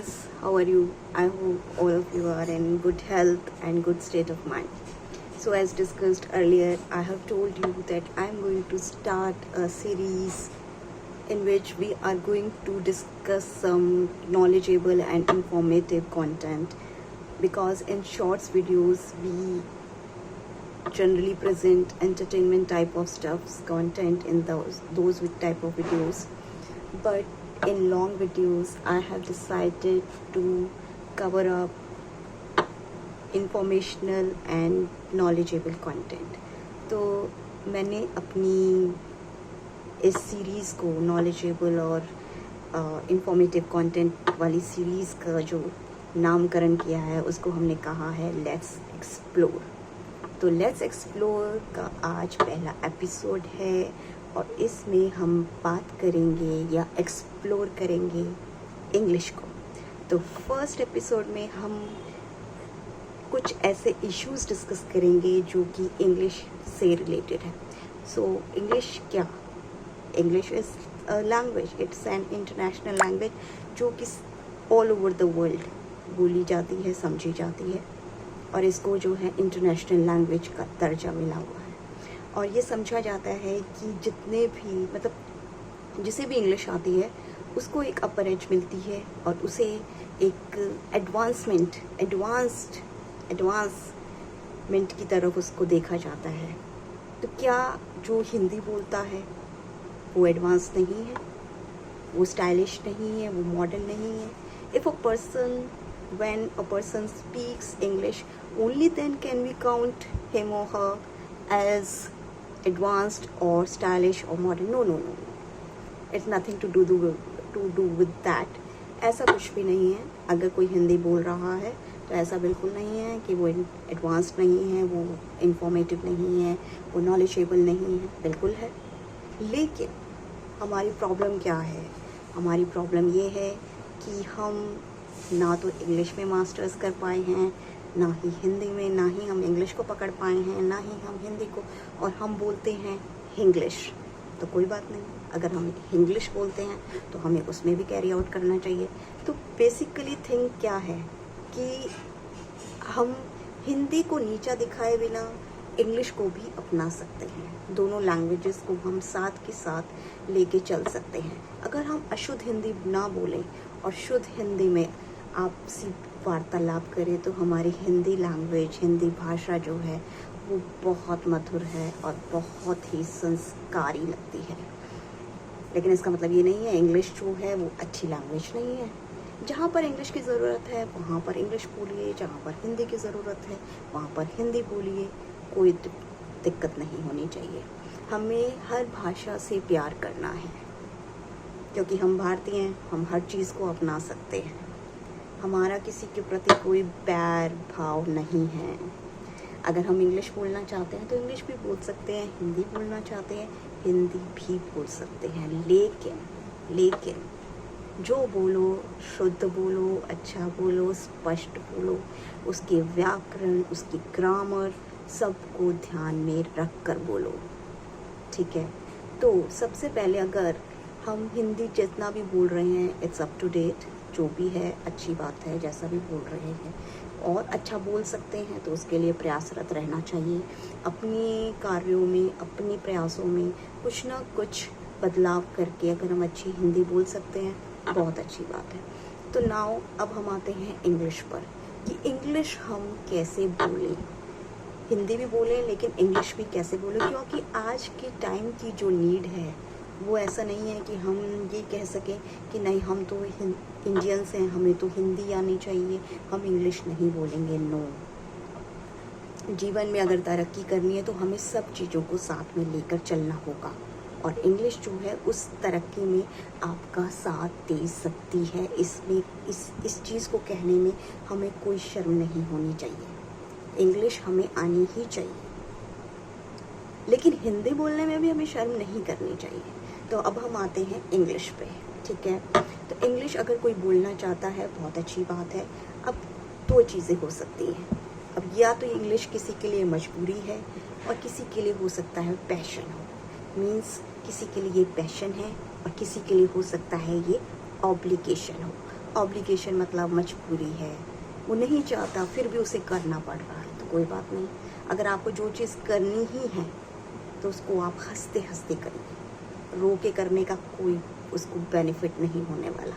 guys, how are you? I hope all of you are in good health and good state of mind. So as discussed earlier, I have told you that I am going to start a series in which we are going to discuss some knowledgeable and informative content, because in shorts videos we generally present entertainment type of stuffs content in those with type of videos, but in long videos I have decided to cover up informational and knowledgeable content. तो मैंने अपनी इस series को knowledgeable और informative content वाली series का जो नामकरण किया है उसको हमने कहा है लेट्स एक्सप्लोर। तो लेट्स एक्सप्लोर का आज पहला एपिसोड है और इसमें हम बात करेंगे या एक्सप्लोर करेंगे इंग्लिश को। तो फर्स्ट एपिसोड में हम कुछ ऐसे इश्यूज डिस्कस करेंगे जो कि इंग्लिश से रिलेटेड है। सो इंग्लिश क्या? English is a language, it's an international language जो कि ऑल ओवर द वर्ल्ड बोली जाती है, समझी जाती है, और इसको जो है इंटरनेशनल लैंग्वेज का दर्जा मिला हुआ है। और ये समझा जाता है कि जितने भी मतलब जिसे भी इंग्लिश आती है उसको एक अपर एज मिलती है और उसे एक एडवांसमेंट की तरफ उसको देखा जाता है। तो क्या जो हिंदी बोलता है वो एडवांस नहीं है, वो स्टाइलिश नहीं है, वो मॉडर्न नहीं है? If when a person speaks English, only then can we count him or her as advanced or stylish or modern. No. It's nothing to do with that. ऐसा कुछ भी नहीं है। अगर कोई हिंदी बोल रहा है तो ऐसा बिल्कुल नहीं है कि वो एडवांस्ड नहीं है, वो इंफॉर्मेटिव नहीं है, वो नॉलेजेबल नहीं है, बिल्कुल है। लेकिन हमारी प्रॉब्लम क्या है? हमारी प्रॉब्लम ये है कि हम ना तो इंग्लिश में मास्टर्स कर पाए हैं, ना ही हिंदी में, ना ही हम इंग्लिश को पकड़ पाए हैं, ना ही हम हिंदी को, और हम बोलते हैं हिंग्लिश। तो कोई बात नहीं, अगर हम हिंग्लिश बोलते हैं तो हमें उसमें भी कैरी आउट करना चाहिए। तो बेसिकली थिंग क्या है कि हम हिंदी को नीचा दिखाए बिना इंग्लिश को भी अपना सकते हैं। दोनों लैंग्वेजेस को हम साथ के साथ लेके चल सकते हैं। अगर हम अशुद्ध हिंदी ना बोलें और शुद्ध हिंदी में आपसी वार्तालाप करें तो हमारी हिंदी लैंग्वेज, हिंदी भाषा जो है वो बहुत मधुर है और बहुत ही संस्कारी लगती है। लेकिन इसका मतलब ये नहीं है इंग्लिश जो है वो अच्छी लैंग्वेज नहीं है। जहाँ पर इंग्लिश की ज़रूरत है वहाँ पर इंग्लिश बोलिए, जहाँ पर हिंदी की ज़रूरत है वहाँ पर हिंदी बोलिए, कोई दिक्कत नहीं होनी चाहिए। हमें हर भाषा से प्यार करना है क्योंकि हम भारतीय हैं, हम हर चीज़ को अपना सकते हैं। हमारा किसी के प्रति कोई बैर भाव नहीं है। अगर हम इंग्लिश बोलना चाहते हैं तो इंग्लिश भी बोल सकते हैं, हिंदी बोलना चाहते हैं हिंदी भी बोल सकते हैं। लेकिन जो बोलो शुद्ध बोलो, अच्छा बोलो, स्पष्ट बोलो, उसके व्याकरण, उसकी ग्रामर सबको ध्यान में रख कर बोलो, ठीक है? तो सबसे पहले अगर हम हिंदी जितना भी बोल रहे हैं इट्स अप टू डेट, जो भी है अच्छी बात है, जैसा भी बोल रहे हैं और अच्छा बोल सकते हैं तो उसके लिए प्रयासरत रहना चाहिए। अपने कार्यों में, अपने प्रयासों में कुछ ना कुछ बदलाव करके अगर हम अच्छी हिंदी बोल सकते हैं बहुत अच्छी बात है। तो नाउ अब हम आते हैं इंग्लिश पर कि इंग्लिश हम कैसे बोलें। हिंदी भी बोलें लेकिन इंग्लिश भी कैसे बोलें, क्योंकि आज के टाइम की जो नीड है वो ऐसा नहीं है कि हम ये कह सकें कि नहीं हम तो इंडियंस हैं, हमें तो हिंदी आनी चाहिए, हम इंग्लिश नहीं बोलेंगे। नो, जीवन में अगर तरक्की करनी है तो हमें सब चीज़ों को साथ में लेकर चलना होगा और इंग्लिश जो है उस तरक्की में आपका साथ दे सकती है। इसमें इस चीज़ को कहने में हमें कोई शर्म नहीं होनी चाहिए। इंग्लिश हमें आनी ही चाहिए, लेकिन हिंदी बोलने में भी हमें शर्म नहीं करनी चाहिए। तो अब हम आते हैं इंग्लिश पे, ठीक है? तो इंग्लिश अगर कोई बोलना चाहता है बहुत अच्छी बात है। अब दो चीज़ें हो सकती हैं। अब या तो इंग्लिश किसी के लिए मजबूरी है और किसी के लिए हो सकता है पैशन हो। मीन्स किसी के लिए पैशन है और किसी के लिए हो सकता है ये ऑब्लिगेशन हो। ऑब्लिगेशन मतलब मजबूरी है, वो नहीं चाहता फिर भी उसे करना पड़ रहा है, तो कोई बात नहीं। अगर आपको जो चीज़ करनी ही है तो उसको आप हंसते हंसते करिए, रो के करने का कोई उसको बेनिफिट नहीं होने वाला।